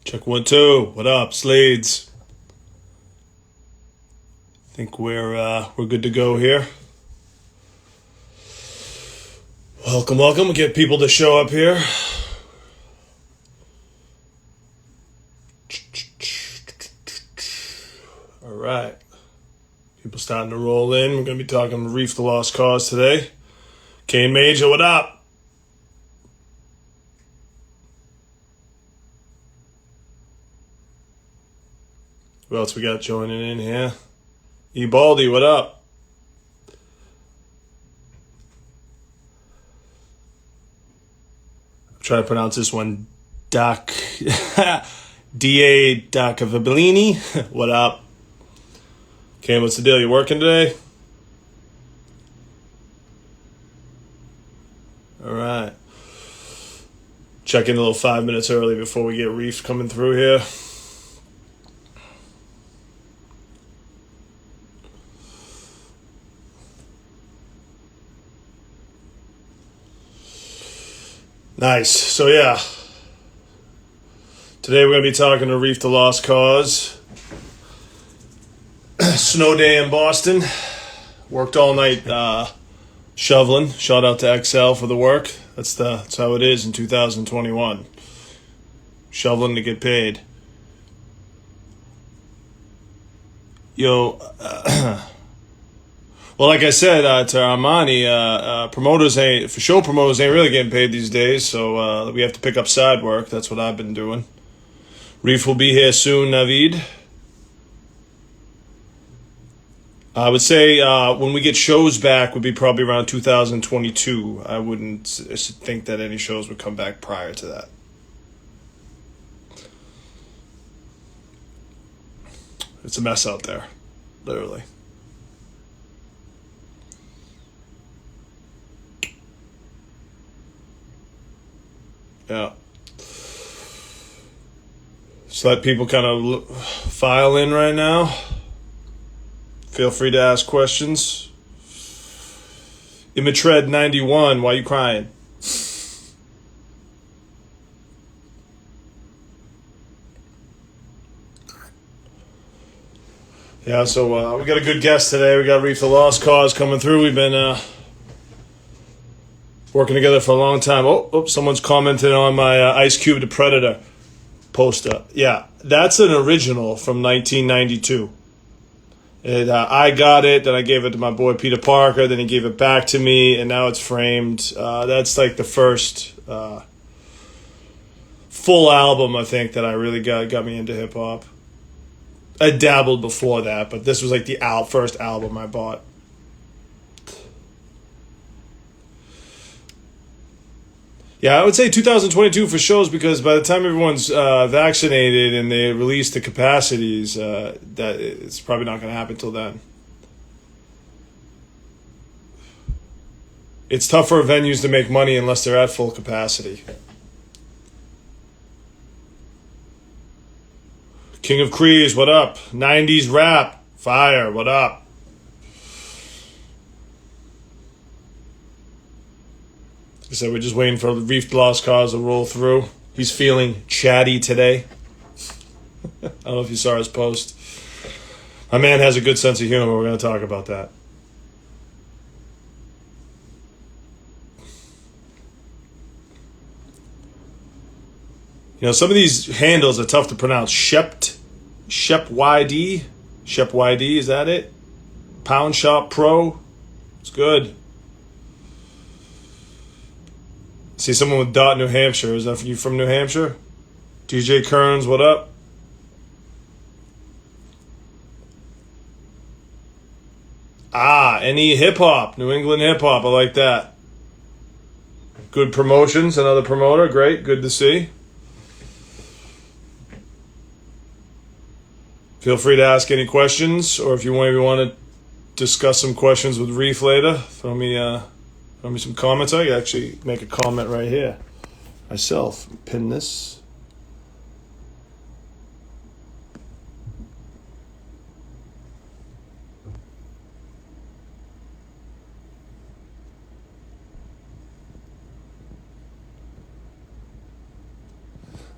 Check 1 2. What up, Cause-Leedz? Think we're good to go here. Welcome. We'll get people to show up here. All right. People starting to roll in. We're going to be talking Reef The Lost Cause today. Kane Major, what up? Who else we got joining in here? E-Baldy, what up? I'm trying to pronounce this one. Doc. D.A. Docavabellini, what up? Okay, what's the deal? You working today? All right. Check in a little 5 minutes early before we get Reef coming through here. Nice. So yeah, today we're going to be talking to Reef The Lost Cause. Snow day in Boston. Worked all night shoveling. Shout out to XL for the work. That's how it is in 2021. Shoveling to get paid. Yo, well, like I said to Armani, show promoters ain't really getting paid these days, so we have to pick up side work. That's what I've been doing. Reef will be here soon, Navid. I would say when we get shows back would be probably around 2022. I wouldn't think that any shows would come back prior to that. It's a mess out there, literally. Yeah. So let people kind of file in right now. Feel free to ask questions. Imitred 91, why are you crying? Yeah, so we got a good guest today. We got Reef The Lost Cause coming through. We've been working together for a long time. Oh, someone's commented on my Ice Cube the Predator poster. Yeah, that's an original from 1992. I got it, then I gave it to my boy Peter Parker, then he gave it back to me, and now it's framed. That's like the first full album, I think, that I really got me into hip-hop. I dabbled before that, but this was like the first album I bought. Yeah, I would say 2022 for shows, because by the time everyone's vaccinated and they release the capacities, that it's probably not going to happen till then. It's tough for venues to make money unless they're at full capacity. King of Crees, what up? 90s rap, fire, what up? Like I said, we're just waiting for Reef The Lost Cause to roll through. He's feeling chatty today. I don't know if you saw his post. My man has a good sense of humor. We're going to talk about that. You know, some of these handles are tough to pronounce. Shep YD? Shep YD, is that it? Pound Shop Pro? It's good. See someone with Dot, New Hampshire. Is that you from New Hampshire? DJ Kearns, what up? NE Hip Hop. New England Hip Hop. I like that. Good promotions. Another promoter. Great. Good to see. Feel free to ask any questions, or if you maybe want to discuss some questions with Reef later, throw me some comments. I can actually make a comment right here myself. Pin this.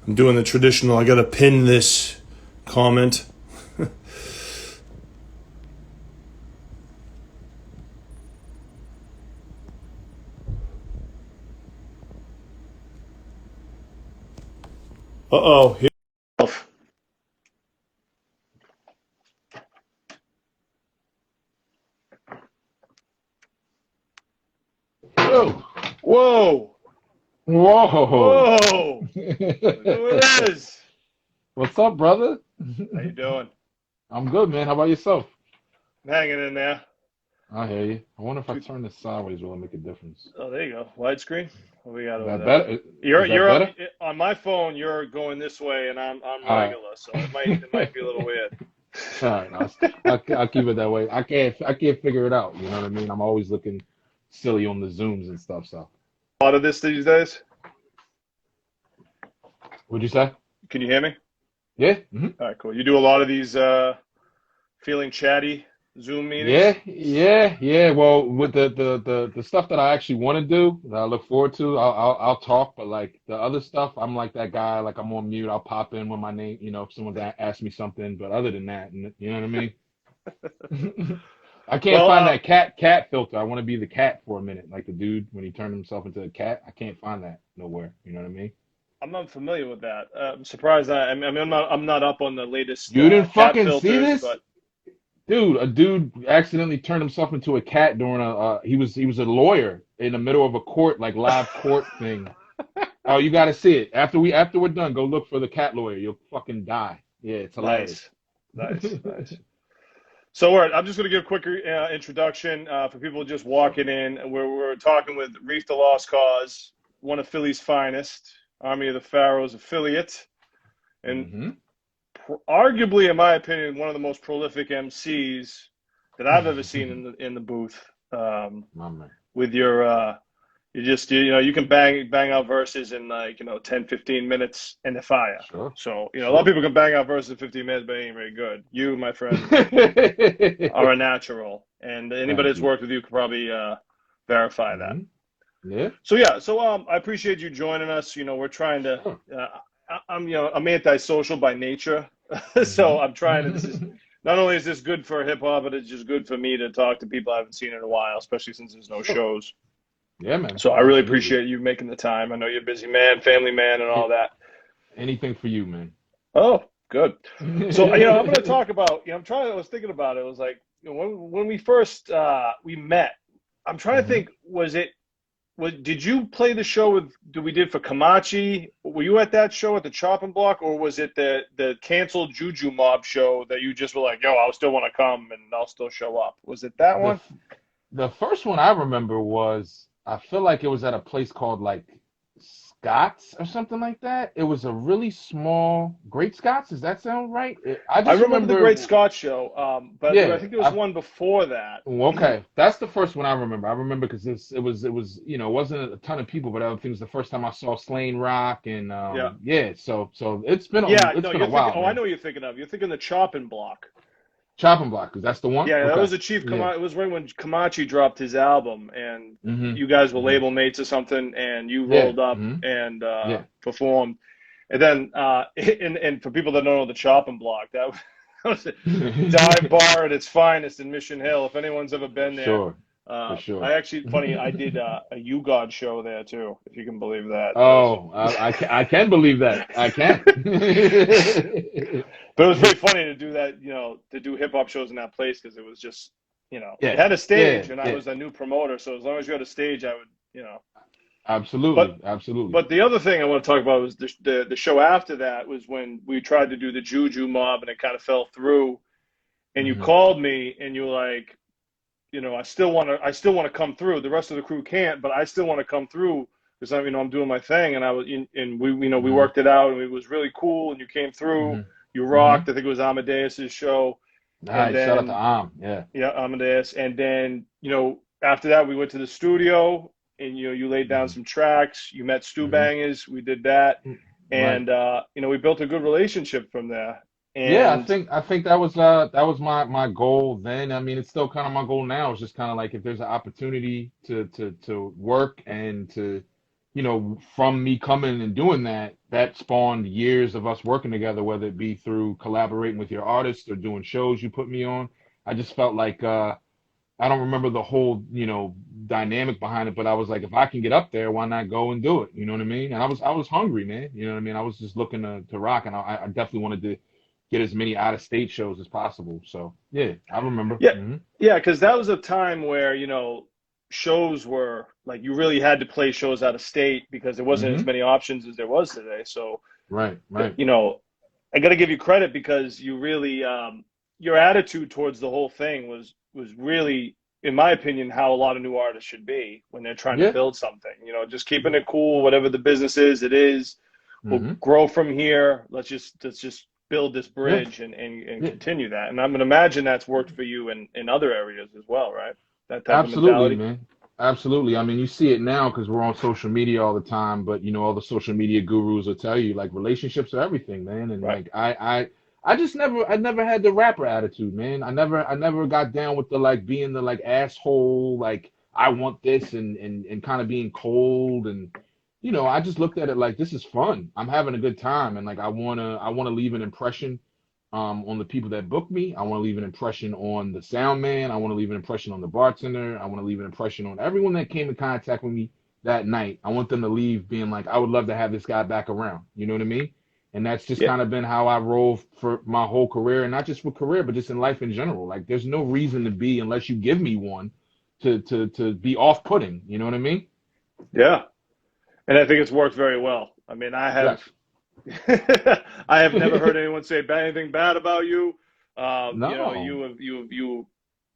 I'm doing the traditional. I got to pin this comment. Uh-oh. Here. Whoa. Whoa. Whoa. Whoa. Look who it is. What's up, brother? How you doing? I'm good, man. How about yourself? I'm hanging in there. I hear you. I wonder if I Two- turn this sideways, will it make a difference? Oh, there you go. Widescreen. What we got Is over that there? better? You're Is that you're better? on my phone. You're going this way, and I'm All right. regular, so it might be a little weird. All right. I'll keep it that way. I can't figure it out. You know what I mean? I'm always looking silly on the zooms and stuff. So, A lot of this these days. what'd you say? Can you hear me? Yeah. All right, cool. You do a lot of these feeling chatty Zoom meetings. Yeah. Well, with the stuff that I actually want to do, that I look forward to, I'll talk. But like the other stuff, I'm like that guy. Like I'm on mute. I'll pop in when my name, if someone asks me something. But other than that, you know what I mean? I can't Well, find that cat filter. I want to be the cat for a minute, like the dude when he turned himself into a cat. I can't find that nowhere. You know what I mean? I'm not familiar with that. I'm surprised. I mean, I'm not up on the latest You didn't cat fucking see filters, this? but Dude, a dude accidentally turned himself into a cat during he was a lawyer in the middle of a court, like live court thing. Oh, you gotta see it. After we're done, go look for the cat lawyer. You'll fucking die. Yeah, it's hilarious. nice, nice. So, all right, I'm just going to give a quick introduction for people just walking in. We're talking with Reef The Lost Cause, one of Philly's finest, Army of the Pharaohs affiliate, and hmm arguably, in my opinion, one of the most prolific MCs that I've ever seen in the booth. My man. With your you can bang out verses in 10, 15 minutes and they're fire. Sure. So a lot of Sure. people can bang out verses in 15 minutes, but it ain't very good. You, my friend, are a natural, and anybody Thank that's you. worked with you could probably verify that. hmm Yeah. So yeah, I appreciate you joining us. We're trying to. Sure. I'm antisocial by nature, so hmm I'm trying to. This is not only is this good for hip hop, but it's just good for me to talk to people I haven't seen in a while, especially since there's no Sure. shows. Yeah, man. So I really Absolutely. appreciate you making the time. I know you're a busy man, family man, and all A- that. Anything for you, man. Oh, good. So I'm going to talk about. I was thinking about it. It was like when we first we met. I'm trying to hmm think. Did you play the show we did for Kamachi? Were you at that show at the Chopping Block, or was it the canceled Juju Mob show that you just were like, yo, I still want to come and I'll still show up? Was it that The one? f- the first one I remember was I feel like it was at a place called like Scott's or something like that. It was a really small Great Scott's. Does that sound right? I I just remember the Great remember, Scott show, but I yeah. think there was one before that. Okay, that's the first one I remember. I remember because it wasn't a ton of people, but I think it was the first time I saw Slain Rock and Yeah. yeah. So it's been Yeah, it's no, been a you're thinking. while, Oh, I man. know what you're thinking of. You're thinking the Chopping Block. Chopping Block, because that's the one. Yeah, that Okay, was the Chief yeah. Kamachi. It was right when Kamachi dropped his album, and hmm you guys were hmm label mates or something, and you Yeah. rolled up and Yeah. performed. And then, and for people that don't know the Chopping Block, that was a dive bar at its finest in Mission Hill. If anyone's ever For been there, sure. For I sure. actually, funny, I did a You God show there too, if you can believe that. That was, Oh, I can believe that. I can. but it was very funny to do that, to do hip hop shows in that place because it was just, it Yeah. had a stage Yeah. and I Yeah. was a new promoter. So as long as you had a stage, I would, but, Absolutely. Absolutely. but the other thing I want to talk about was the show after that was when we tried to do the Juju Mob and it kind of fell through. And you hmm called me and you were like, I still want to come through. The rest of the crew can't, but I still want to come through because I'm doing my thing. And I was, and we hmm worked it out, and it was really cool. And you came through, hmm you hmm rocked. I think it was Amadeus's show, and Nice. Shout out to then Am. Yeah. yeah, Amadeus, and then after that we went to the studio, and you laid down hmm some tracks. You met Stu hmm Bangers. We did that, Right. and we built a good relationship from there. Yeah, I And think I think that was my goal then. I mean, it's still kind of my goal now. It's just kind of like if there's an opportunity to work and to you know, from me coming and doing that, that spawned years of us working together, whether it be through collaborating with your artists or doing shows you put me on. I just felt like I don't remember the whole, you know, dynamic behind it, but I was like, if I can get up there, why not go and do it? You know what I mean? And I was hungry, man. You know what I mean? I was just looking to rock, and I definitely wanted to get as many out of state shows as possible. So yeah, I remember. Yeah, yeah, because that was a time where, shows were like you really had to play shows out of state because there wasn't as Hmm. many options as there was today. So, Right, right. you know, I got to give you credit because you really, your attitude towards the whole thing was really, in my opinion, how a lot of new artists should be when they're trying to Yeah. build something. Just keeping it cool, whatever the business is, it is. We'll Hmm. grow from here. Let's just build this Yeah. bridge and Yeah. continue that. And I'm gonna imagine that's worked for you in other areas as well, right? That type of Absolutely, mentality. man. Absolutely. I mean, you see it now because we're on social media all the time, but you know, all the social media gurus will tell you like relationships are everything, man. And Right. like I just never had the rapper attitude, man. I never got down with the like being the like asshole, like I want this and kind of being cold and you know, I just looked at it like this is fun. I'm having a good time and like I wanna leave an impression on the people that book me. I want to leave an impression on the sound man. I want to leave an impression on the bartender. I want to leave an impression on everyone that came in contact with me that night. I want them to leave being like, I would love to have this guy back around. You know what I mean? And that's just Yeah. kind of been how I roll for my whole career, and not just for career, but just in life in general. Like, there's no reason to be unless you give me one to be off-putting. You know what I mean? Yeah. And I think it's worked very well. I mean, I have Yes. I have never heard anyone say anything bad about you. No.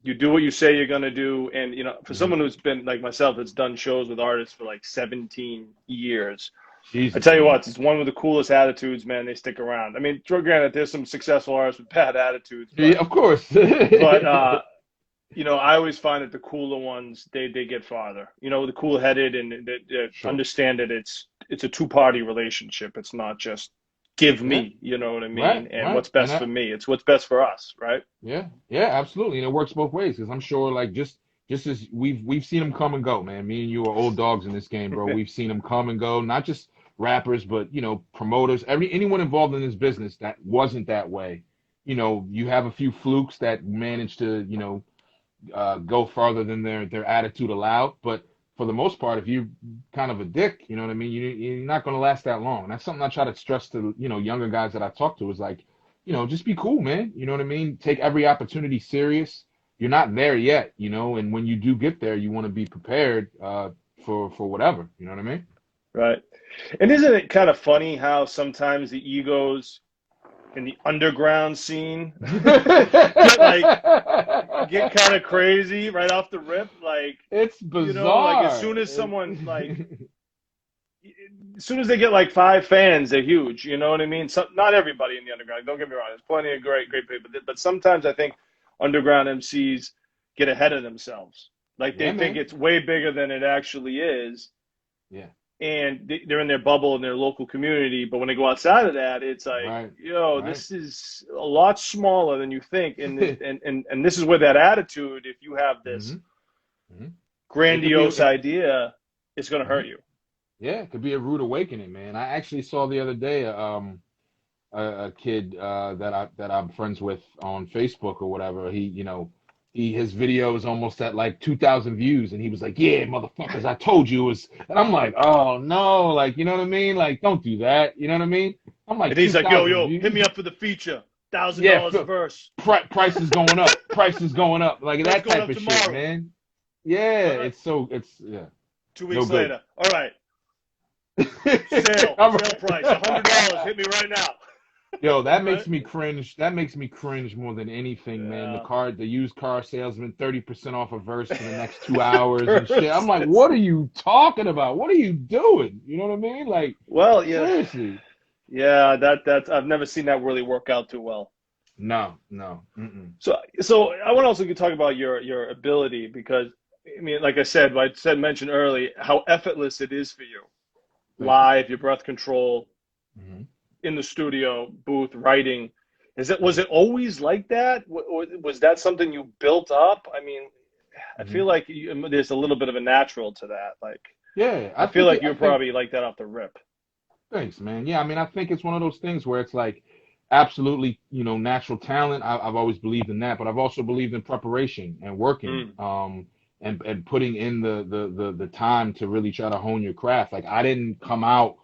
You do what you say you're gonna do, and for Hmm. someone who's been like myself, that's done shows with artists for like 17 years. I Jesus, tell you man. what, it's one with the coolest attitudes, man. They stick around. I mean, granted, there's some successful artists with bad attitudes, Yeah, of course. but I always find that the cooler ones they get farther. The cool headed and they Sure. understand that it's a two-party relationship. It's not just give Yeah. me, you know what I Right. mean, and Right. what's And best for me. It's what's best for us, right? yeah, yeah, absolutely, and it works both ways because I'm sure, like, just as we've seen them come and go, man. Me and you are old dogs in this game, bro. We've seen them come and go, not just rappers, but you know, promoters, anyone involved in this business that wasn't that way. You know, you have a few flukes that managed to, you know, go farther than their attitude allowed. But for the most part, if you're kind of a dick, you know what I mean, you're not going to last that long. And that's something I try to stress to younger guys that I talk to is like, just be cool, man. You know what I mean? Take every opportunity serious. You're not there yet, and when you do get there, you want to be prepared for whatever. You know what I mean? Right. And isn't it kind of funny how sometimes the egos in the underground scene get like get kind of crazy right off the rip, like It's like as bizarre. soon as someone like as soon as they get like five fans, they're huge. You know what I mean? Not everybody in the underground. Don't get me wrong. There's plenty of great people, but sometimes I think underground MCs get ahead of themselves. Like Yeah, they think man. it's way bigger than it actually is, Yeah. and they're in their bubble in their local community. But when they go outside of that, it's like, Right. Right. this is a lot smaller than you think, and this is where that attitude. If you have this Hmm. Hmm. It could be. grandiose idea, it's going to hurt Mhm. you. Yeah, it could be a rude awakening, man. I actually saw the other day a kid that I'm friends with on Facebook or whatever. His video is almost at like 2,000 views, and he was like, "Yeah, motherfuckers, I told you it was." And I'm like, "Oh no, like you know what I mean? Like don't do that." You know what I mean? I'm like And he's like, yo, 2,000 yo, hit views. me up for the feature. thousand Yeah, dollars a verse. price is going up. Price is going up. Like Price that going type up of shit, tomorrow. man. Yeah, All right. it's yeah, Two no weeks good. later. All right. I'm Sale price, $100. Hit me right now. Yo, that Right? makes me cringe. That makes me cringe more than anything, man. Yeah. The used car salesman, 30% off a verse for the next 2 hours and shit. I'm like, Versus. what are you talking about? What are you doing? You know what I mean? Like, Well, yeah. seriously. Yeah, that's I've never seen that really work out too well. No, no. Mm-mm. So I want to also talk about your ability because I mean, like I mentioned early, how effortless it is for you. Thank you. Live, your breath control, Hmm. in the studio booth writing. Was it always like that, or was that something you built up? I mean, I Hmm. feel like there's a little bit of a natural to that, like. Yeah, I I feel think like it. you I were think probably like that off the rip. Thanks, man. Yeah, I mean, I think it's one of those things where it's like absolutely, natural talent. I've always believed in that, but I've also believed in preparation and working, Mm. and putting in the time to really try to hone your craft. Like I didn't come out,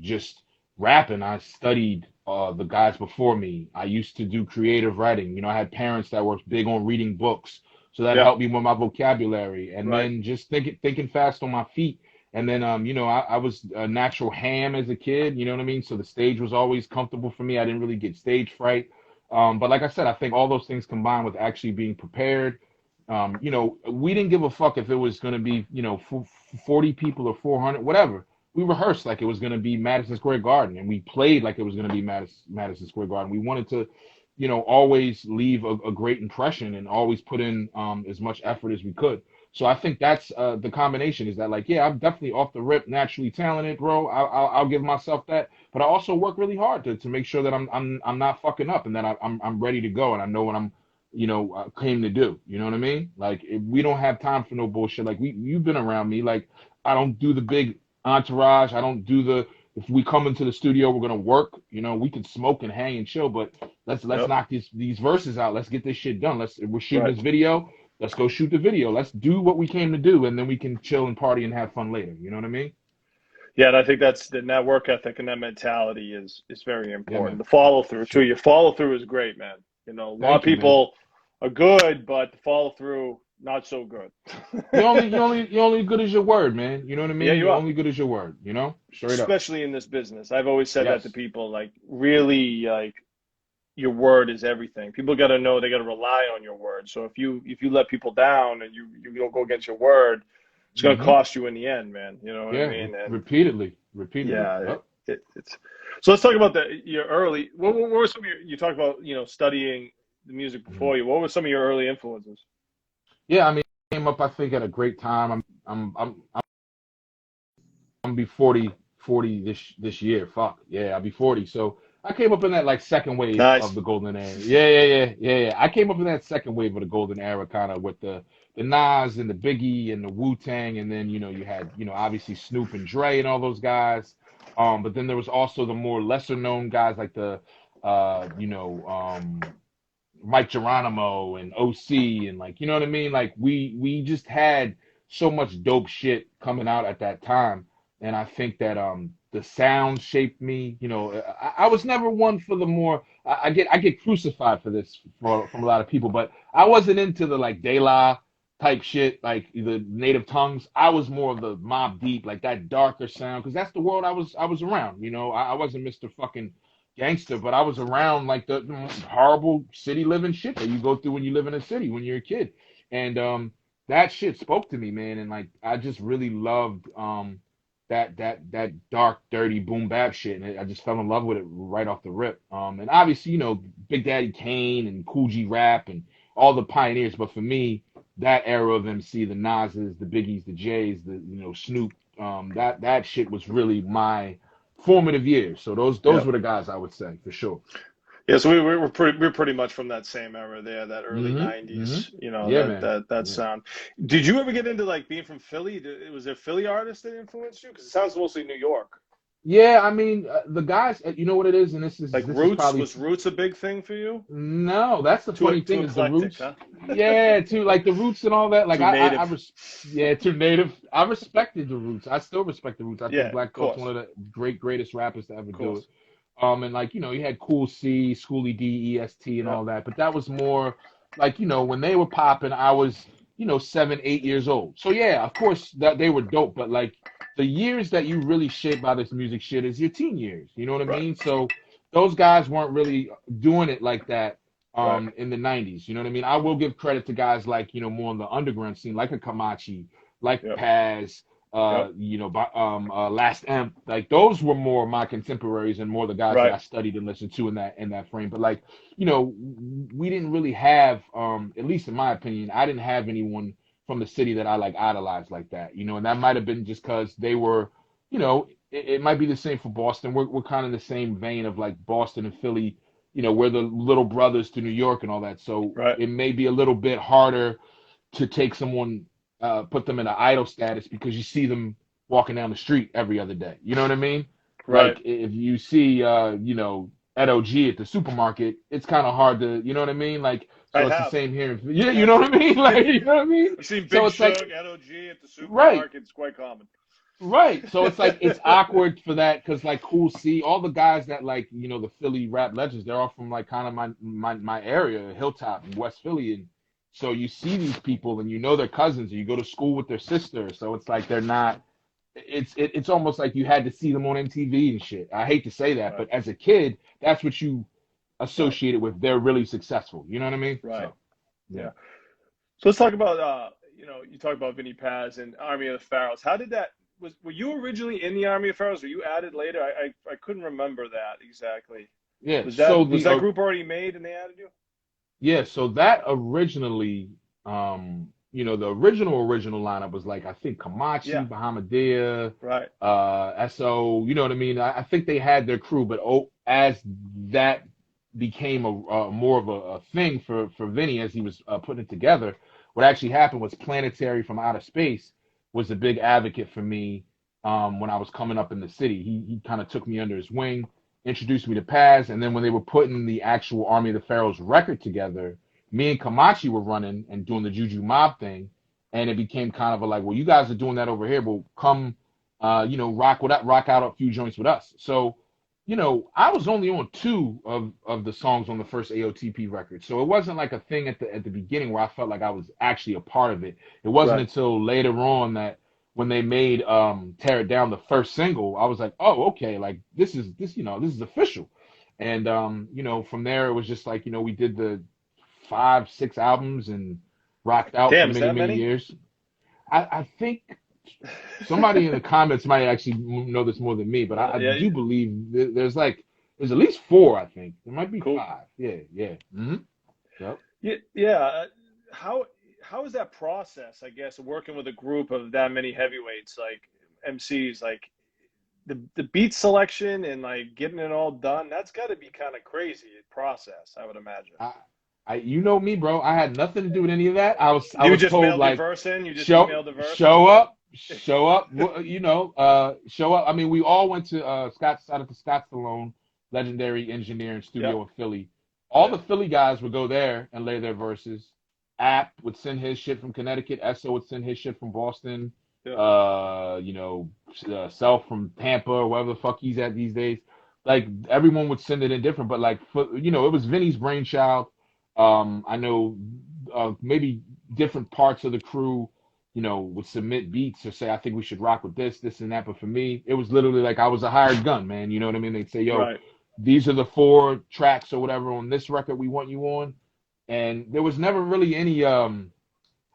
just rapping. I studied the guys before me. I used to do creative writing. I had parents that were big on reading books, so that Yeah, helped me with my vocabulary, and right. then just thinking fast on my feet. And then, I was a natural ham as a kid, you know what I mean? So the stage was always comfortable for me. I didn't really get stage fright. But like I said, I think all those things combined with actually being prepared. We didn't give a fuck if it was going to be, 40 people or 400, whatever. We rehearsed like it was going to be Madison Square Garden, and we played like it was going to be Madison Square Garden. We wanted to, always leave a great impression and always put in as much effort as we could. So I think that's the combination is that like, yeah, I'm definitely off the rip, naturally talented, bro. I'll give myself that, but I also work really hard to make sure that I'm not fucking up and that I'm ready to go and I know what I'm, came to do. You know what I mean? Like if we don't have time for no bullshit. Like you've been around me. Like I don't do the big entourage. I don't do the if we come into the studio, we're gonna work. We can smoke and hang and chill, but let's Yep, knock these verses out. Let's get this shit done. We're shooting right. this video. Let's go shoot the video. Let's do what we came to do, and then we can chill and party and have fun later. You know what I mean? Yeah, and I think that's that work ethic and that mentality is very Yeah, important. man, The follow for through too. sure. Your follow through is great, man. A lot of Thank you, man. people are good, but the follow through not so good. You're only good as your word, man. You know what I Yeah, mean? you You're are. only good as your word. Straight up. Especially in this business. I've always said that to Yes. people, like really like your word is everything. People got to know they got to rely on your word. So if you let people down and you don't go against your word, it's going to Mm-hmm. cost you in the end, man. You know what I Yeah. mean? And Repeatedly, repeatedly. yeah, Yep. it's so let's talk about your early. What were some of you talked about studying the music Mhm. before you? What were some of your early influences? Yeah. I mean, I came up. I think at a great time. I'm be 40 this year. Fuck. Yeah, I'll be 40. So I came up in that like second wave of Nice. the golden era. Yeah. I came up in that second wave of the golden era, kind of with the Nas and the Biggie and the Wu Tang, and then you had obviously Snoop and Dre and all those guys. But then there was also the more lesser known guys like the Mike Geronimo and OC and like what I mean. Like we just had so much dope shit coming out at that time, and I think that the sound shaped me. I was never one for the more. I get crucified for this from a lot of people, but I wasn't into the like De La type shit like the native tongues. I was more of the Mob Deep, like that darker sound, because that's the world I was around. I wasn't Mr. fucking gangster, but I was around like the horrible city living shit that you go through when you live in a city when you're a kid. And that shit spoke to me, man. And like I just really loved that dark, dirty boom bap shit. And I just fell in love with it right off the rip. And obviously, Big Daddy Kane and Cool G Rap and all the pioneers. But for me, that era of MC, the Nas's, the Biggies, the J's, the Snoop, that shit was really my formative years. So those Yeah. were the guys I would say for sure. Yeah, so we're pretty much from that same era there, that early Mm-hmm. 90s, Yeah, that man. that that Yeah. sound. Did you ever get into like being from Philly? Was there Philly artists that influenced you? Because it sounds mostly New York. Yeah, I mean the guys. You know what it is, and this is Like this is Roots, probably was Roots a big thing for you? no. That's the Too funny too thing is the eclectic, roots. huh? Yeah, too like the roots and all that. Like Too I native. yeah, too native. I respected the roots. I still respect the roots. I Yeah, think of Black Thought's one course, of the greatest rappers to ever of do it. course. And like you had Cool C, Schoolie D, EST, and Yeah, all that. But that was more like when they were popping, I was 7, 8 years old. So yeah, of course that they were dope. But like the years that you really shaped by this music shit is your teen years. You know what I right, mean? So those guys weren't really doing it like that right. in the 90s. You know what I mean? I will give credit to guys like more on the underground scene, like a Kamachi, like Yep, Paz, yep, Last Amp, like those were more my contemporaries and more the guys that right. I studied and listened to in that frame. But like, we didn't really have, at least in my opinion, I didn't have anyone from the city that I like idolized like that, and that might have been just because they were, it might be the same for Boston. We're kind of the same vein of like Boston and Philly, we're the little brothers to New York and all that. So Right. it may be a little bit harder to take someone put them in an idol status because you see them walking down the street every other day. You know what I mean? Right. Like if you see, Ed OG at the supermarket, it's kind of hard to, you know what I mean? Like, I so it's the have. same here. Yeah, you I've know what seen I mean? Like, you know what I mean? I've seen So Big it's like, Shug, NOG at the right, supermarket. It's quite common. right. So it's like, it's awkward for that because like Cool C, all the guys that like, the Philly rap legends, they're all from like kind of my area, Hilltop and West Philly. And so you see these people and you know their cousins and you go to school with their sister. So it's like they're not, it's almost like you had to see them on MTV and shit. I hate to say that, Right. but as a kid, that's what you Right. associated with. They're really successful. You know what I mean? Right. So yeah, Yeah. So let's talk about you talk about Vinny Paz and Army of the Pharaohs. How did that were you originally in the Army of Pharaohs? Were you added later? I couldn't remember that exactly. yeah. Was So that group already made and they added you? yeah, so that originally, the original lineup was like I think Yeah. Kamachi, Bahamadia, Right. SO. You know what I mean? I think they had their crew, but as that became a more of a thing for Vinny as he was putting it together, what actually happened was Planetary from Outer Space was a big advocate for me when I was coming up in the city. He kind of took me under his wing, introduced me to Paz, and then when they were putting the actual Army of the Pharaohs record together, me and Kamachi were running and doing the Juju Mob thing, and it became kind of a like, well, you guys are doing that over here, well, come, rock out a few joints with us. So, I was only on two of the songs on the first AOTP record, so it wasn't like a thing at the beginning where I felt like I was actually a part of it. It wasn't Right. until later on that when they made Tear It Down the first single, I was like, oh, okay, like this is official. And from there it was just like, we did the 5, 6 albums and rocked out for Damn, is many, that many many? years. I think somebody in the comments might actually know this more than me, but I Yeah, do believe there's at least four, I think. There might be cool. five. Yeah, yeah. Yep. Yeah, yeah. How how is that process, I guess, working with a group of that many heavyweights like MCs, like the beat selection and like getting it all done, that's got to be kind of crazy process, I would imagine. I, you know me, bro. I had nothing to do with any of that. I You was just told mailed your like verse in, you just show emailed the verse and show that's it. up, show up. Show up. I mean, we all went to out at the Scott Stallone, legendary engineering Yep. studio in Philly. All Yeah. the Philly guys would go there and lay their verses. App would send his shit from Connecticut. Eso would send his shit from Boston. Yeah. Uh, you know, Self from Tampa or wherever the fuck he's at these days. Like everyone would send it in different, but like it was Vinny's brainchild. I know maybe different parts of the crew, would submit beats or say, I think we should rock with this and that. But for me, it was literally like I was a hired gun, man. You know what I mean? They'd say, yo, Right. these are the 4 tracks or whatever on this record we want you on. And there was never really any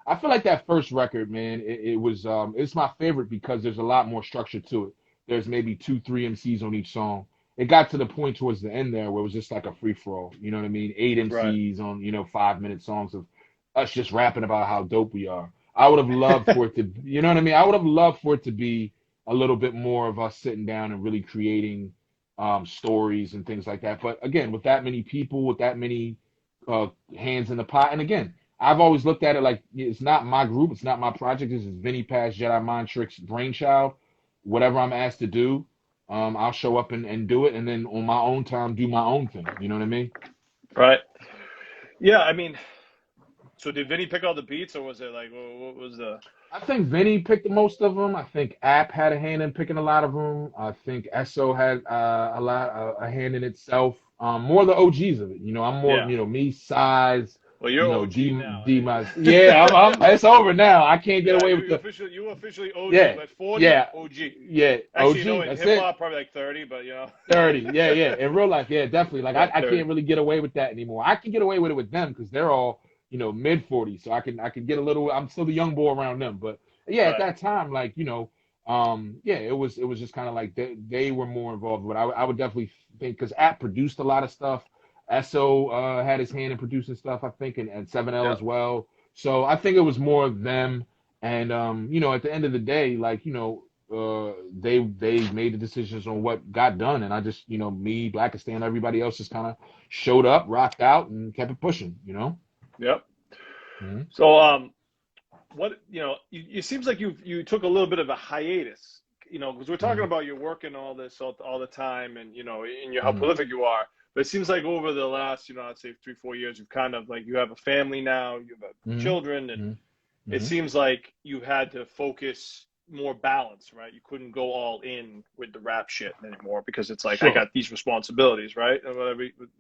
I feel like that first record, man, it was it's my favorite because there's a lot more structure to it. There's maybe 2, 3 MCs on each song. It got to the point towards the end there where it was just like a free for all. You know what I mean? Eight Right. MCs on 5 minute songs of us just rapping about how dope we are. I would have loved for it to, you know what I mean? I would have loved for it to be a little bit more of us sitting down and really creating stories and things like that. But again, with that many people, with that many uh, hands in the pot, and again, I've always looked at it like it's not my group, it's not my project. This is Vinny Paz Jedi Mind Tricks brainchild. Whatever I'm asked to do, I'll show up and do it, and then on my own time, do my own thing. You know what I mean? Right. Yeah, I mean, so did Vinny pick all the beats or was it like what was the I think Vinny picked the most of them. I think App had a hand in picking a lot of them. I think Eso had a hand in itself. More the OGs of it. I'm more, Yeah. me, Size, Well, you're OG D now. D my yeah. It's over now. I can't get Yeah, away you with you the officially you officially OG, yeah, but 40 yeah, OG. yeah. Actually, OG. in That's hip it. hop probably like 30, but 30. Yeah, yeah. In real life, yeah, definitely. Like yeah, I 30. can't really get away with that anymore. I can get away with it with them because they're all, mid 40s. So I can get a little I'm still the young boy around them. But yeah, at Right. that time, like, yeah, it was just kind of like they were more involved. But I would definitely think because App produced a lot of stuff. So had his hand in producing stuff, I think, and 7L Yeah. as well. So I think it was more of them. And at the end of the day, like, they made the decisions on what got done, and I just, me, Blackistan, everybody else just kind of showed up, rocked out, and kept it pushing. Yep. Mhm. So what it seems like you took a little bit of a hiatus, because we're talking Hmm. about you're working all this all the time, and how Hmm. prolific you are. But it seems like over the last, I'd say 3-4 years, you've kind of like, you have a family now, you have Hmm. children, and Hmm. it Hmm. seems like you had to focus more balance, right? You couldn't go all in with the rap shit anymore, because it's like, I Sure. got these responsibilities, right? Am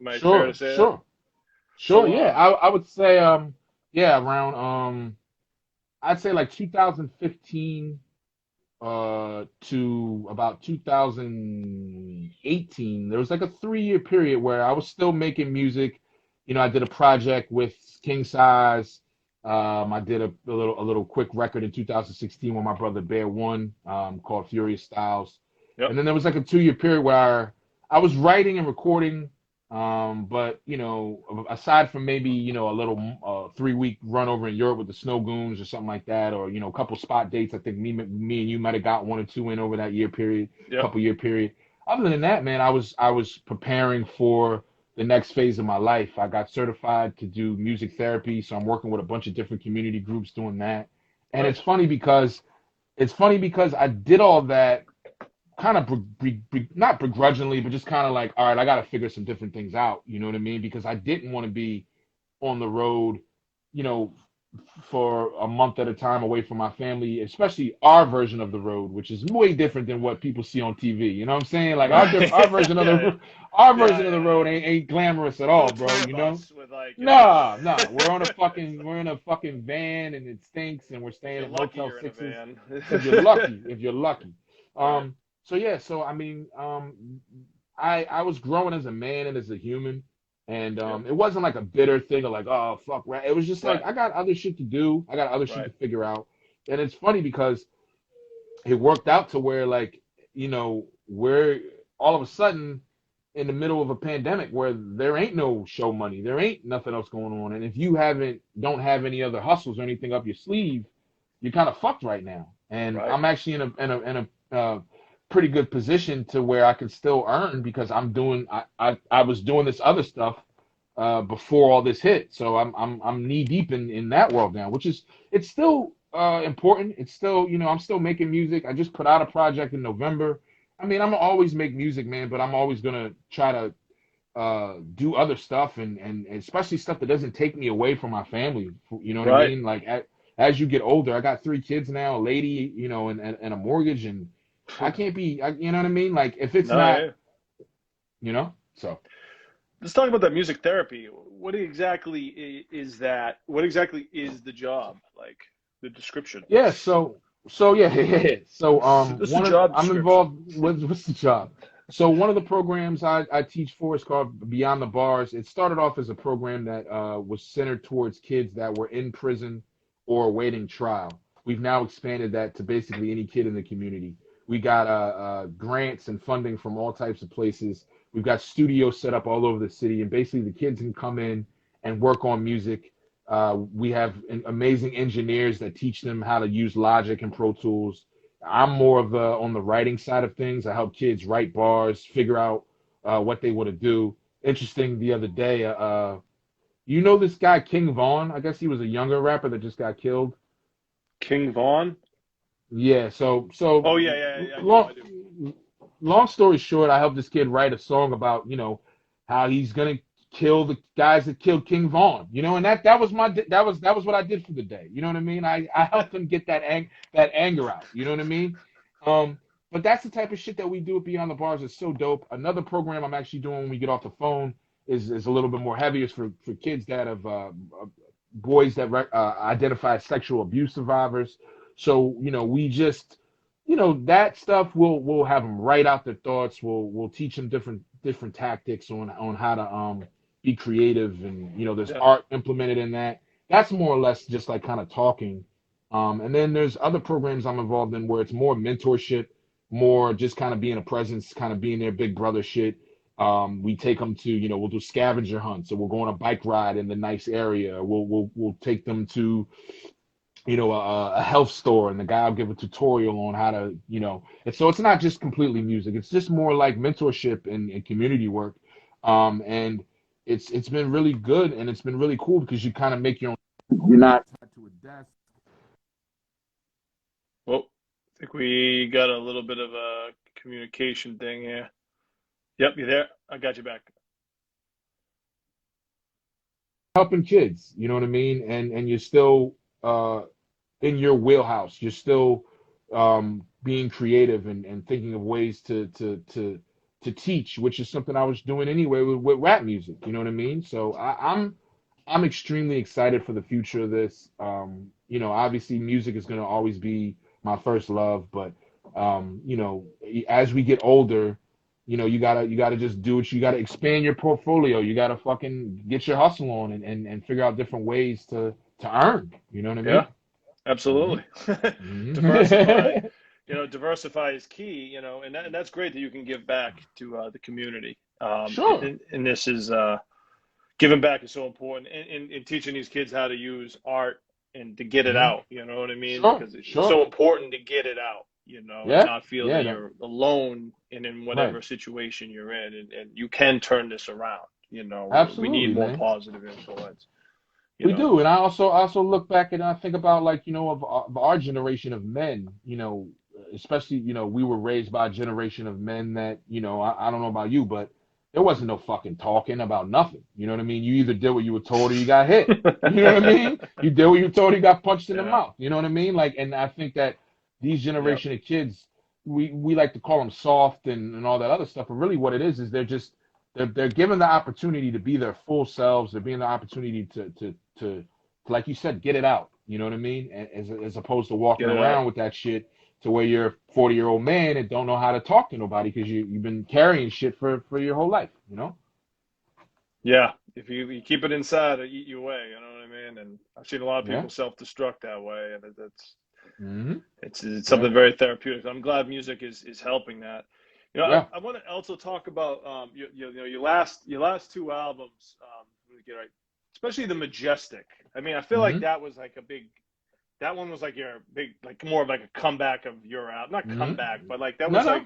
I fair to Sure. say that? Sure. Sure. So, Yeah. I would say yeah, around I'd say like 2015 to about 2018. There was like a 3 year period where I was still making music. I did a project with King Size. I did a little quick record in 2016 with my brother Bear One, called Furious Styles. yep, And then there was like a 2 year period where I was writing and recording. But aside from maybe a little 3 week run over in Europe with the Snow Goons or something like that, or a couple spot dates, I think me and you might have got one or two in over that year period, yep, couple year period. Other than that, man, I was preparing for the next phase of my life. I got certified to do music therapy, so I'm working with a bunch of different community groups doing that. And right, it's funny because I did all that kind of not begrudgingly, but just kind of like, all right, I got to figure some different things out. You know what I mean? Because I didn't want to be on the road, you know, for a month at a time away from my family, especially our version of the road, which is way different than what people see on TV. You know what I'm saying? Like right. our version of Yeah, yeah, the our yeah, version of the yeah, road yeah. ain't glamorous at No all, bro. tour bus with like, Nah, yeah, nah. it's like, We're in a fucking van and it stinks and we're if staying you're at lucky, Motel you're in a Sixes. van. If you're lucky, if you're lucky. Right. So yeah, so I mean, I was growing as a man and as a human, and Yep. it wasn't like a bitter thing of like, oh fuck, right. It was just like Right. I got other shit to do. I got other shit Right. to figure out, and it's funny because it worked out to where like we're all of a sudden in the middle of a pandemic where there ain't no show money, there ain't nothing else going on, and if you don't have any other hustles or anything up your sleeve, you're kind of fucked right now. And Right. I'm actually in a pretty good position to where I can still earn because I was doing this other stuff before all this hit. So I'm knee deep in that world now, which is it's still important. It's still I'm still making music. I just put out a project in November. I mean, I'm gonna always make music, man, but I'm always gonna try to do other stuff and especially stuff that doesn't take me away from my family. You know what I Right. mean? Like as you get older, I got 3 kids now, a lady, and a mortgage, and I can't be, you know what I mean? Like if it's No, not, yeah. so. Let's talk about that music therapy. What exactly is that? What exactly is the job? Like, the description. Yeah, so yeah, yeah. So This is the job I'm description. involved with what's the job? So one of the programs I teach for is called Beyond the Bars. It started off as a program that was centered towards kids that were in prison or awaiting trial. We've now expanded that to basically any kid in the community. We got grants and funding from all types of places. We've got studios set up all over the city, and basically the kids can come in and work on music. We have amazing engineers that teach them how to use Logic and Pro Tools. I'm more of the on the writing side of things. I help kids write bars, figure out what they want to do. Interesting, the other day, this guy King Vaughn? I guess he was a younger rapper that just got killed. King Vaughn. Yeah, so Oh yeah, yeah, yeah. I do. long I do. long story short, I helped this kid write a song about, how he's gonna kill the guys that killed King Vaughn, and that was what I did for the day. You know what I mean? I helped him get that anger out. You know what I mean? But that's the type of shit that we do at Beyond the Bars. It's so dope. Another program I'm actually doing when we get off the phone is a little bit more heavy. It's for kids that have boys that identify as sexual abuse survivors. So we just that stuff we'll have them write out their thoughts. We'll teach them different tactics on how to be creative, and there's Yeah. art implemented in that. That's more or less just like kind of talking. And then there's other programs I'm involved in where it's more mentorship, more just kind of being a presence, kind of being their big brother shit. We take them to, we'll do scavenger hunts, or we'll go on a bike ride in the nice area. We'll take them to, a health store, and the guy will give a tutorial on how to, and so it's not just completely music. It's just more like mentorship and community work. And it's been really good, and it's been really cool because you kind of make your own. You're not tied to a desk. I think we got a little bit of a communication thing here. Yep, you there? I got you back. Helping kids, you know what I mean? And you're still uh in your wheelhouse. You're still being creative and thinking of ways to teach, which is something I was doing anyway with rap music. You know what I mean? So I'm extremely excited for the future of this. Obviously music is gonna always be my first love, but as we get older, you gotta just do it. You gotta expand your portfolio. You gotta fucking get your hustle on and figure out different ways to earn. You know what I mean? Yeah, absolutely. Diversify. Hmm. Diversify is key. And that's great that you can give back to the community. Sure. And this is giving back is so important, and teaching these kids how to use art and to get it Hmm. out. You know what I mean? Sure. Because it's Sure. so important to get it out. And Yeah. not feel Yeah. that you're alone in Right. whatever situation you're in, and you can turn this around. We need Absolutely, more man. positive influence. You We know. do, and I also look back and I think about, like, of our generation of men, especially, we were raised by a generation of men that, I don't know about you, but there wasn't no fucking talking about nothing. You know what I mean? You either did what you were told or you got hit. You know what I mean? You did what you were told, you got punched in the Yeah. mouth. You know what I mean? Like, and I think that these Yep. generation of kids, we like to call them soft and all that other stuff, but really what it is they're given the opportunity to be their full selves. They're being the opportunity to like you said, get it out. You know what I mean? As opposed to walking Get it out. around with that shit to where you're a 40-year-old man and don't know how to talk to nobody because you've been carrying shit for your whole life. You know? Yeah. If you keep it inside, it'll eat you away. You know what I mean? And I've seen a lot of Yeah. people self-destruct that way, and Hmm. it's Yeah. something very therapeutic. I'm glad music is helping that. Yeah. I want to also talk about your last two albums. Let me get right, especially the Majestic. I mean, I feel like Hmm. that was like a big. That one was like your big, like more of like a comeback of your album. Not Hmm. comeback, but like that No. was No. like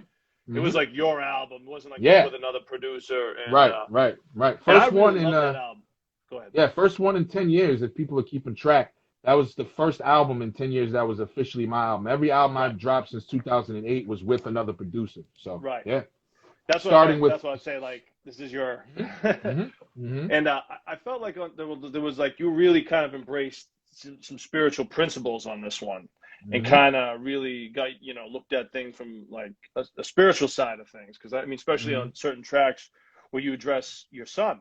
it was Hmm. like your album. It wasn't like you Yeah. with another producer. And Right. Right. Right. and I First really one in love that album. Go ahead. Yeah, first one in 10 years, if people are keeping track. That was the first album in 10 years that was officially my album. Every album Right, I've dropped since 2008 was with another producer. So, right. yeah. That's what I Starting meant. with. That's what I say. Like this is your. Hmm. Hmm. Hmm. And I felt like there was like you really kind of embraced some spiritual principles on this one, and Hmm. kind of really got looked at things from like a spiritual side of things. Because I mean, especially Hmm. on certain tracks where you address your son,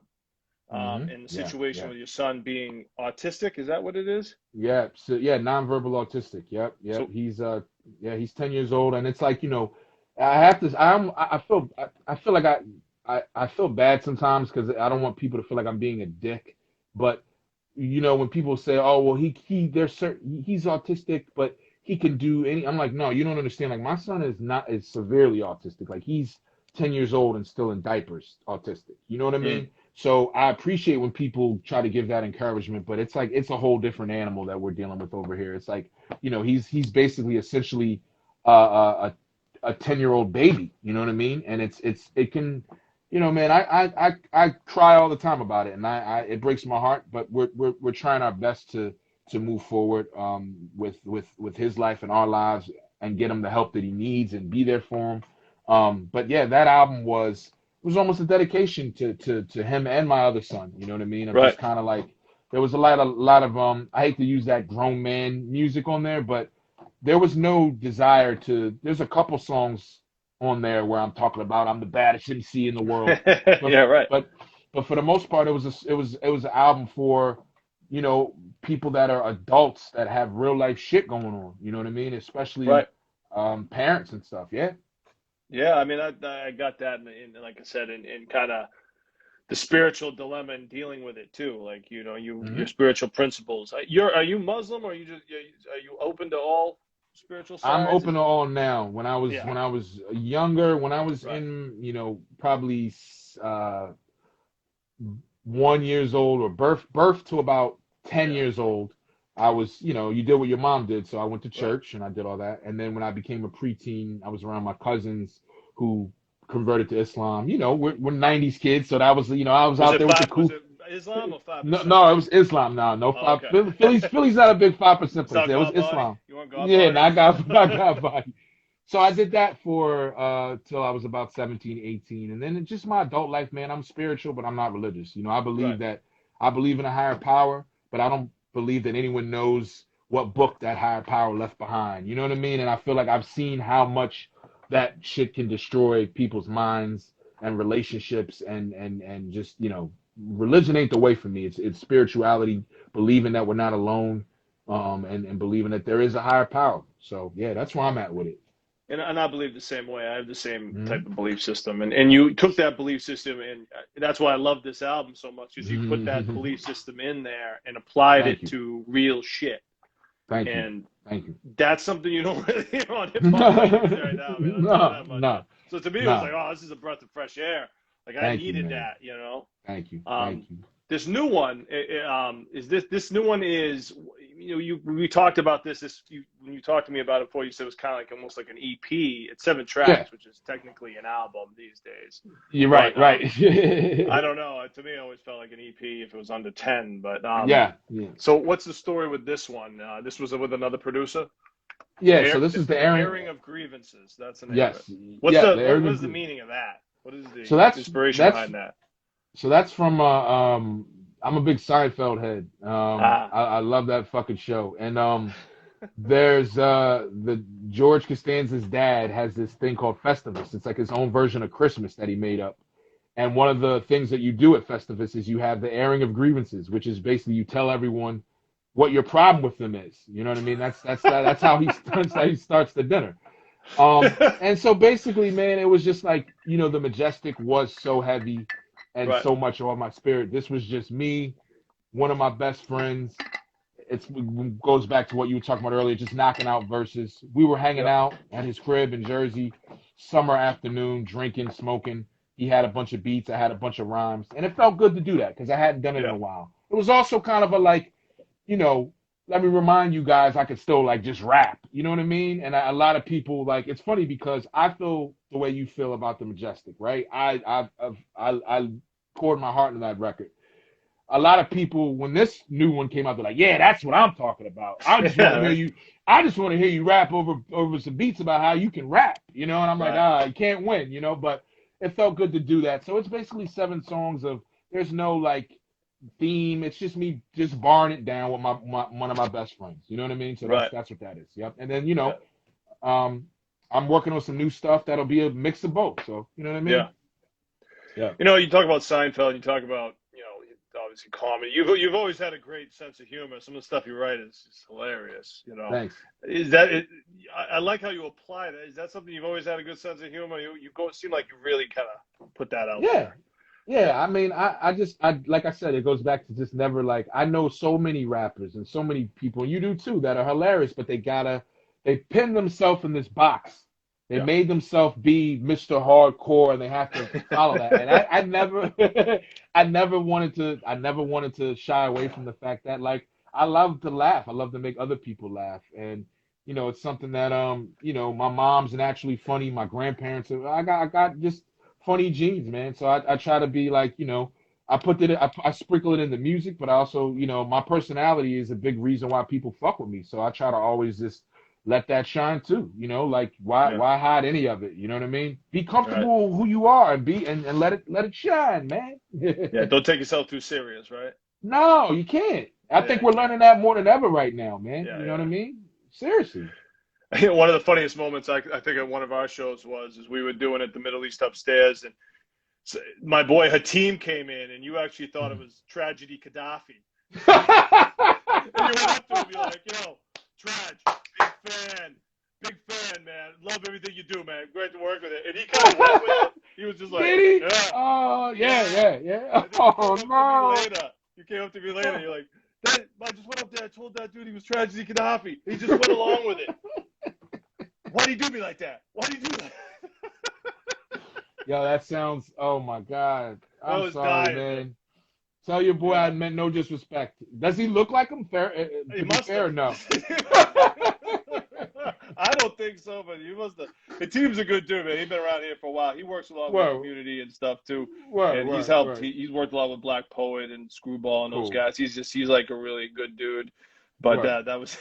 Hmm. and the Yeah. situation Yeah. with your son being autistic. Is that what it is? Yeah. So, yeah, nonverbal autistic. Yep. Yep. So He's 10 years old. And it's like, I have to, I feel like I feel bad sometimes because I don't want people to feel like I'm being a dick. But when people say, "Oh, well, there's certain he's autistic, but he can do any," I'm like, "No, you don't understand. Like, my son is severely autistic. Like, he's 10 years old and still in diapers, autistic. You know what I mm, mean? So I appreciate when people try to give that encouragement, but it's like it's a whole different animal that we're dealing with over here. It's like, he's basically essentially a 10-year-old baby. You know what I mean? And it can. Man, I cry all the time about it, and it breaks my heart. But we're trying our best to move forward with his life and our lives, and get him the help that he needs and be there for him. But yeah, that album was almost a dedication to him and my other son. You know what I mean? I'm right. just kind of like, there was a lot of I hate to use that grown man music on there, but there was no desire to. There's a couple songs on there where I'm talking about I'm the baddest MC in the world, but Yeah, right, but but for the most part, it was an album for people that are adults that have real life shit going on. You know what I mean? right. Especially parents and stuff. Yeah. Yeah, I mean, I got that, like I said, in kind of the spiritual dilemma and dealing with it too. Like, your Hmm. spiritual principles. Are you Muslim, or are you open to all spiritual I'm sides? open to all now. When I was Yeah, when I was younger, when I was right. in probably 1 years old, or birth to about 10 Yeah, years old, I was, you did what your mom did. So I went to right. church and I did all that. And then when I became a preteen, I was around my cousins who converted to Islam. We're 90s kids. So that was, I was out there with the Was cool. it Islam or No, 5%? no, it was Islam now. No Oh, five. okay. Philly's not a big 5% It's place. not It was God body. Islam. You weren't on God Yeah, Body. not God body. So I did that for till I was about 17, 18. And then it's just my adult life, man. I'm spiritual, but I'm not religious. You know, Right. I believe in a higher power, but I don't believe that anyone knows what book that higher power left behind. You know what I mean? And I feel like I've seen how much that shit can destroy people's minds and relationships and just, you know, religion ain't the way for me. It's spirituality, believing that we're not alone, and believing that there is a higher power. So yeah, that's where I'm at with it. And I believe the same way. I have the same type Mhm. of belief system. And you took that belief system, and that's why I love this album so much, because you put that belief system in there and applied Thank it you. to real shit. Thank you. And Thank you. that's something you don't really hear on hip hop records right now, man. I'll tell you No, that much. no, So to me, it was like, no. oh, this is a breath of fresh air. Like I Thank you, needed man. that, you know. Thank you. Thank Um, you. this new one is this new one is, you know, we talked about when you talked to me about it before. You said it was kind of like almost like an EP. It's 7 Yeah, tracks, which is technically an album these days. you're right, But right. I don't know. To me, it always felt like an EP if it was under 10. But Yeah, yeah, so what's the story with this one? This was with another producer. yeah. So this is the The airing. airing of grievances. That's the name of it. Yes, yeah, the What airing is of. the meaning of that? What is So the that's inspiration that's behind that? so that's from I'm a big Seinfeld head. Ah, I love that fucking show. And there's the George Costanza's dad has this thing called Festivus. It's like his own version of Christmas that he made up. And one of the things that you do at Festivus is you have the airing of grievances, which is basically you tell everyone what your problem with them is. You know what I mean? That's how he starts. How he starts the dinner. And so basically, man, it was just like, you know, the Majestic was so heavy and right. so much on my spirit. This was just me, one of my best friends. It goes back to what you were talking about earlier, just knocking out verses. We were hanging Yep. out at his crib in Jersey, summer afternoon, drinking, smoking. He had a bunch of beats. I had a bunch of rhymes, and it felt good to do that because I hadn't done it in Yeah. a while. It was also kind of a like, you know, let me remind you guys, I could still like just rap. You know what I mean? And a lot of people like it's funny because I feel the way you feel about the Majestic, right? I poured my heart into that record. A lot of people, when this new one came out, they're like, "Yeah, that's what I'm talking about. I just want Yeah. to hear Right. you. I just want to hear you rap over some beats about how you can rap." You know, and I'm like, Right. you can't win, you know. But it felt good to do that. So it's basically 7 songs of. There's no like theme. It's just me just barring it down with my one of my best friends. You know what I mean? So Right. that's what that is. Yep. And then Yeah. um, I'm working on some new stuff that'll be a mix of both. So you know what I Yeah. mean? Yeah. You know, you talk about Seinfeld. You talk about, you know, obviously comedy. You've always had a great sense of humor. Some of the stuff you write is hilarious. You know, Thanks. is that it? I like how you apply that. Is that something you've always had a good sense of humor? You go seem like you really kind of put that out Yeah. there. Yeah, I mean, I like I said, it goes back to just never like I know so many rappers and so many people, you do too, that are hilarious, but they pin themselves in this box. They Yeah. made themselves be Mr. Hardcore and they have to follow that. And I never I never wanted to shy away from the fact that like I love to laugh. I love to make other people laugh. And you know, it's something that you know, my mom's naturally funny, my grandparents I got just funny genes, man. So I try to be like, you know, I sprinkle it in the music, but I also, you know, my personality is a big reason why people fuck with me. So I try to always just let that shine too. You know, like Yeah. why hide any of it? You know what I mean? Be Right. comfortable who you are and and let it shine, man. Yeah. Don't take yourself too serious, right? No, you can't. I Yeah. think You we're can't. learning that more than ever right now, man. Yeah. You know what I Yeah. mean? Seriously. One of the funniest moments I think at one of our shows was is we were doing it the Middle East upstairs, and so my boy Hatim came in, and you actually thought it was Tragedy Gaddafi, and you went up to him, you're like, "Yo, Trag, big fan, man. Love everything you do, man. Great to work with it." And he kind of went with it. He was just like, Did he? "Yeah, Oh, yeah, yeah." yeah, yeah. And then you Oh, came up to me no. later. You came up to me later. You're like, I just went up there. I told that dude he was Tragedy Gaddafi. He just went along with it. Why'd he do me like that? Why'd he do that? Yo, that sounds, oh my God. I I'm was sorry, dying, man. man. Tell your boy I Yeah, meant no disrespect. Does he look like him? Fair, he to be must fair, have. no. I don't think so, but you must have. The team's a good dude, man. He's been around here for a while. He works a lot with the Word, community and stuff too, word, and he's word, helped. word. He's worked a lot with Black Poet and Screwball and those Cool. guys. He's like a really good dude. But Word. that was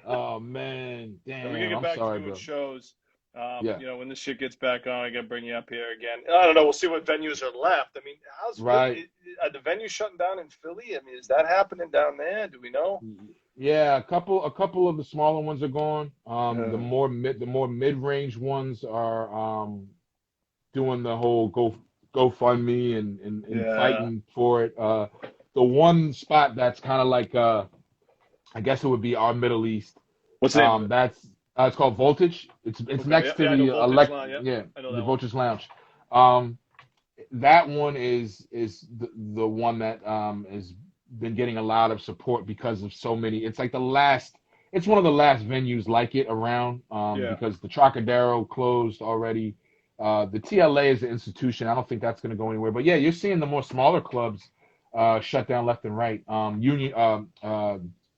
Oh man, And we gotta damn. get I'm back to sorry, doing bro. shows. Yeah. When this shit gets back on, I gotta bring you up here again. I don't know. We'll see what venues are left. I mean, how's Right. Philly? Are the venues shutting down in Philly? I mean, is that happening down there? Do we know? Yeah, a couple of the smaller ones are gone. Uh, The more mid-range ones are doing the whole GoFundMe and yeah. fighting for it. The one spot that's kind of like I guess it would be our Middle East. What's the name of it? That's it's called Voltage. It's Okay. Yeah, next to yeah. I know the Voltage Line. Yep. I know the that one. Voltage Lounge. Um, that one is the one that has been getting a lot of support because of so many. It's like it's one of the last venues like it around Yeah. because the Trocadero closed already. The TLA is an institution. I don't think that's going to go anywhere. But yeah, you're seeing the more smaller clubs shut down left and right. Union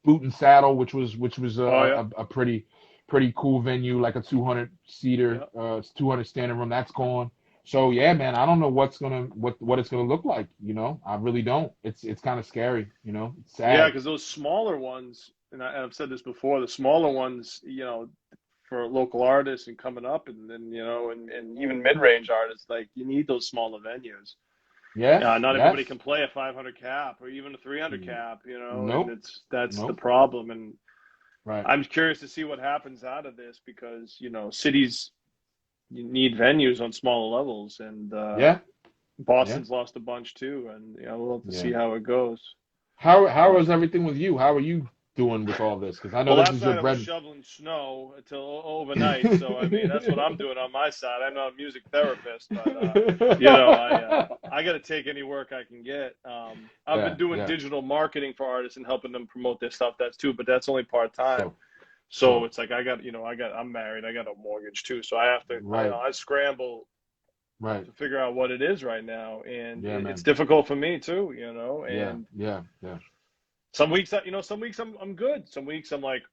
Boot and Saddle, which was Oh yeah. a pretty cool venue, like a 200 seater, Yeah. 200 standing room. That's gone. So yeah, man, I don't know what it's gonna look like. I really don't. It's kind of scary. It's Yeah. sad. Because those smaller ones, and I've said this before, the smaller ones, for local artists and coming up, and then and even mid-range artists, like you need those smaller venues. Yes, Not everybody yes. can play a 500 cap or even a 300 cap, and Nope, that's the nope. problem. And Right. I'm curious to see what happens out of this because cities you need venues on smaller levels, and Yeah, yeah, Boston's lost a bunch too, and we'll have to see yeah. how it goes. How But is everything with you? How are you doing with all this? Because I know well, this last is your night I was bread. shoveling snow until overnight, so I mean that's what I'm doing on my side. I'm not a music therapist, but I got to take any work I can get. I've been Yeah, doing yeah. digital marketing for artists and helping them promote their stuff. That's too, but that's only part time. Sure, So sure. it's like I'm married. I got a mortgage too, so I have to. Right, I scramble right. to figure out what it is right now, and Yeah, it's man. difficult for me too. Yeah, And yeah, yeah. some weeks, some weeks I'm good. Some weeks I'm like,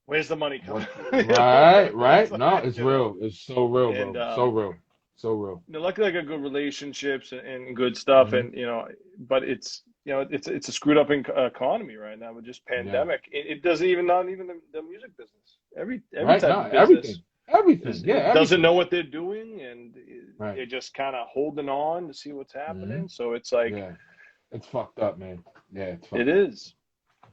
where's the money coming? What? Right, It's right. No, like, it's real. It's so real, and bro. So real. So real. luckily I got good relationships and good stuff, Hmm. and but it's a screwed up economy right now with just Yeah. pandemic. It doesn't even not even the music business. Every Right. type No, of business everything. Everything. Yeah, it doesn't everything. know what they're doing, and Right. they're just kind of holding on to see what's Hmm. happening. So it's like Yeah. It's fucked up, man. Yeah, it's it fucked up. is.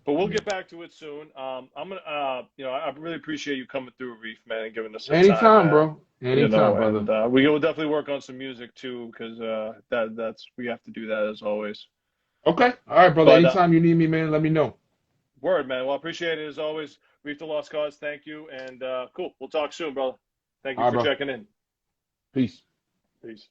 But we'll Yeah. get back to it soon. I'm gonna, I really appreciate you coming through, Reef, man, and giving us some time, Anytime, man. bro. Anytime, brother. And we will definitely work on some music too, because that's we have to do that as always. Okay. All right, brother. But Anytime you need me, man, let me know. word, man. Well, I appreciate it as always. Reef the Lost Cause, thank you, and cool. We'll talk soon, brother. Thank you All right, for bro. checking in. Peace. Peace.